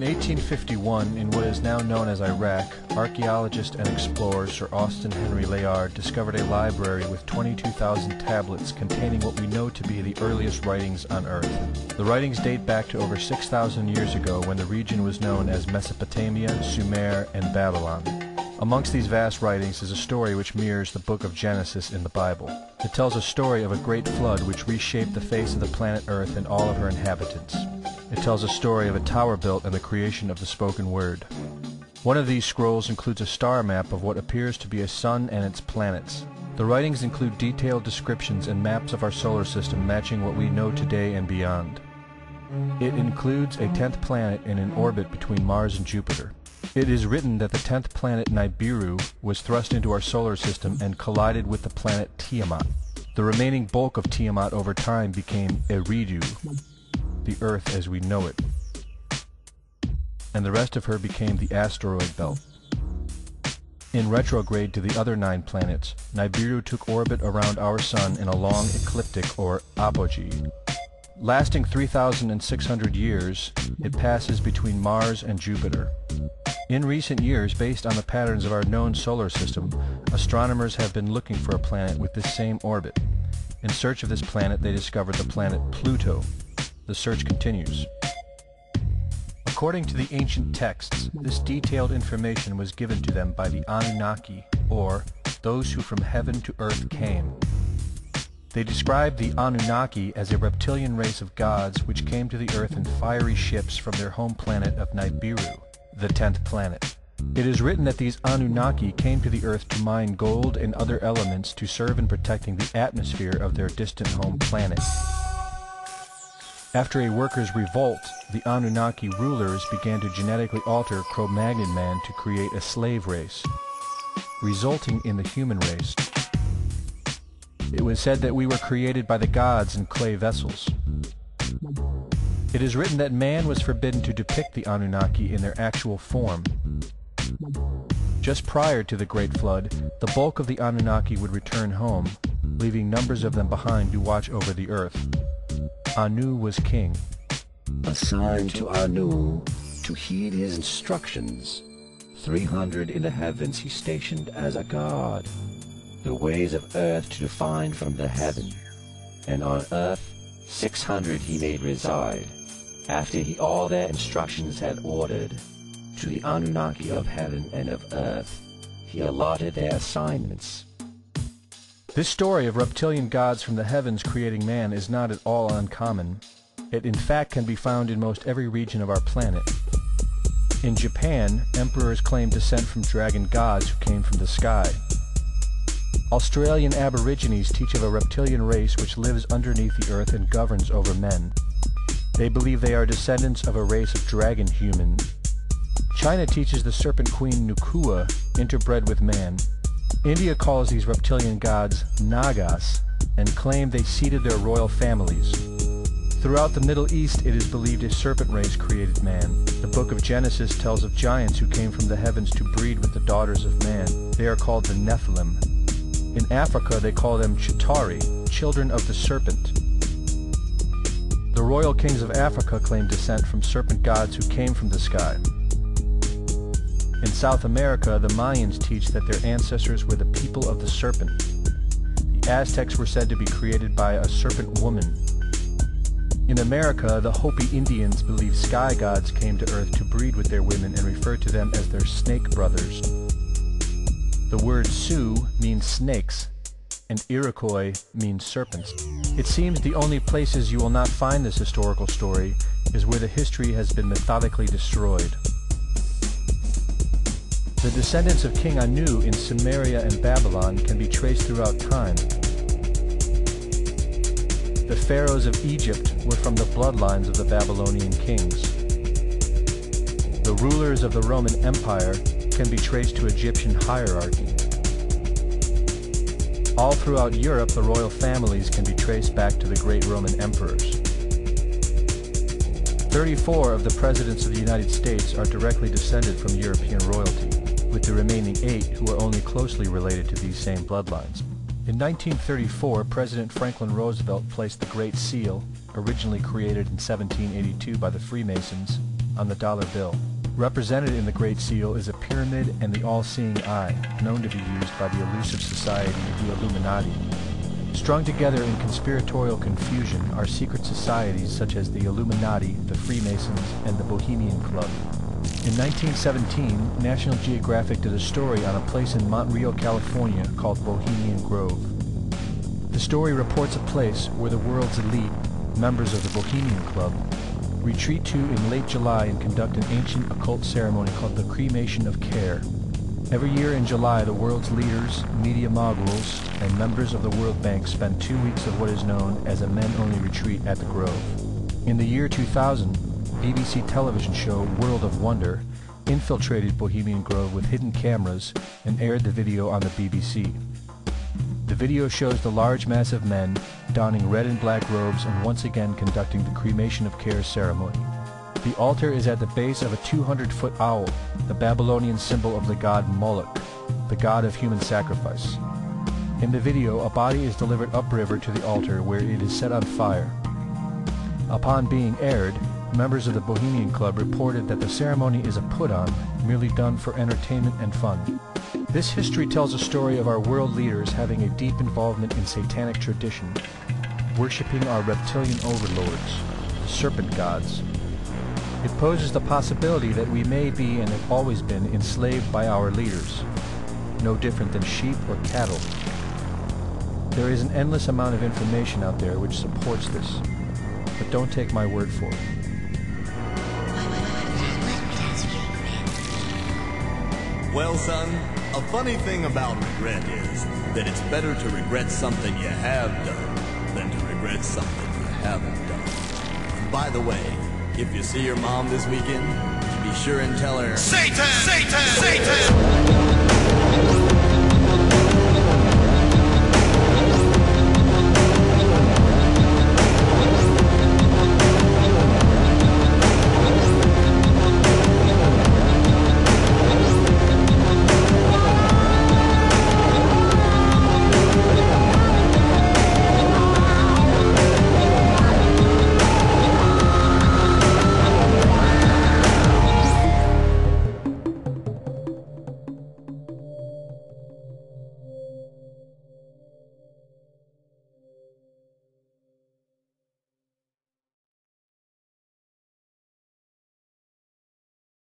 In 1851, in what is now known as Iraq, archaeologist and explorer Sir Austin Henry Layard discovered a library with 22,000 tablets containing what we know to be the earliest writings on Earth. The writings date back to over 6,000 years ago when the region was known as Mesopotamia, Sumer, and Babylon. Amongst these vast writings is a story which mirrors the book of Genesis in the Bible. It tells a story of a great flood which reshaped the face of the planet Earth and all of her inhabitants. It tells a story of a tower built and the creation of the spoken word. One of these scrolls includes a star map of what appears to be a sun and its planets. The writings include detailed descriptions and maps of our solar system matching what we know today and beyond. It includes a 10th planet in an orbit between Mars and Jupiter. It is written that the 10th planet Nibiru was thrust into our solar system and collided with the planet Tiamat. The remaining bulk of Tiamat over time became Eridu, the Earth as we know it, and the rest of her became the asteroid belt. In retrograde to the other 9 planets, Nibiru took orbit around our Sun in a long ecliptic or apogee. Lasting 3,600 years, it passes between Mars and Jupiter. In recent years, based on the patterns of our known solar system, astronomers have been looking for a planet with this same orbit. In search of this planet, they discovered the planet Pluto. The search continues. According to the ancient texts, this detailed information was given to them by the Anunnaki, or those who from heaven to earth came. They described the Anunnaki as a reptilian race of gods which came to the earth in fiery ships from their home planet of Nibiru, the 10th planet. It is written that these Anunnaki came to the earth to mine gold and other elements to serve in protecting the atmosphere of their distant home planet. After a workers' revolt, the Anunnaki rulers began to genetically alter Cro-Magnon man to create a slave race, resulting in the human race. It was said that we were created by the gods in clay vessels. It is written that man was forbidden to depict the Anunnaki in their actual form. Just prior to the Great Flood, the bulk of the Anunnaki would return home, leaving numbers of them behind to watch over the earth. Anu was king. Assigned to Anu to heed his instructions. 300 in the heavens he stationed as a god. The ways of earth to define from the heaven. And on earth 600 he made reside. After he all their instructions had ordered, to the Anunnaki of heaven and of earth, he allotted their assignments. This story of reptilian gods from the heavens creating man is not at all uncommon. It in fact can be found in most every region of our planet. In Japan, emperors claim descent from dragon gods who came from the sky. Australian Aborigines teach of a reptilian race which lives underneath the earth and governs over men. They believe they are descendants of a race of dragon humans. China teaches the serpent queen Nukua interbred with man. India calls these reptilian gods Nagas and claim they seeded their royal families. Throughout the Middle East it is believed a serpent race created man. The book of Genesis tells of giants who came from the heavens to breed with the daughters of man. They are called the Nephilim. In Africa they call them Chitauri, children of the serpent. The royal kings of Africa claim descent from serpent gods who came from the sky. In South America, the Mayans teach that their ancestors were the people of the serpent. The Aztecs were said to be created by a serpent woman. In America, the Hopi Indians believe sky gods came to earth to breed with their women and refer to them as their snake brothers. The word Sioux means snakes, and Iroquois means serpents. It seems the only places you will not find this historical story is where the history has been methodically destroyed. The descendants of King Anu in Sumeria and Babylon can be traced throughout time. The pharaohs of Egypt were from the bloodlines of the Babylonian kings. The rulers of the Roman Empire can be traced to Egyptian hierarchy. All throughout Europe, the royal families can be traced back to the great Roman emperors. 34 of the presidents of the United States are directly descended from European royalty, with the remaining 8 who are only closely related to these same bloodlines. In 1934, President Franklin Roosevelt placed the Great Seal, originally created in 1782 by the Freemasons, on the dollar bill. Represented in the Great Seal is a pyramid and the all-seeing eye, known to be used by the elusive society, the Illuminati. Strung together in conspiratorial confusion are secret societies such as the Illuminati, the Freemasons, and the Bohemian Club. In 1917, National Geographic did a story on a place in Montreal, California called Bohemian Grove. The story reports a place where the world's elite, members of the Bohemian Club, retreat to in late July and conduct an ancient occult ceremony called the Cremation of Care. Every year in July, the world's leaders, media moguls, and members of the World Bank spend 2 weeks of what is known as a men-only retreat at the Grove. In the year 2000, BBC television show World of Wonder infiltrated Bohemian Grove with hidden cameras and aired the video on the BBC. The video shows the large mass of men donning red and black robes and once again conducting the Cremation of Care ceremony. The altar is at the base of a 200-foot owl, the Babylonian symbol of the god Moloch, the god of human sacrifice. In the video, a body is delivered upriver to the altar where it is set on fire. Upon being aired, members of the Bohemian Club reported that the ceremony is a put-on, merely done for entertainment and fun. This history tells a story of our world leaders having a deep involvement in satanic tradition, worshipping our reptilian overlords, the serpent gods. It poses the possibility that we may be and have always been enslaved by our leaders, no different than sheep or cattle. There is an endless amount of information out there which supports this, but don't take my word for it. Well, son, a funny thing about regret is that it's better to regret something you have done than to regret something you haven't done. And by the way, if you see your mom this weekend, be sure and tell her, Satan! Satan! Satan!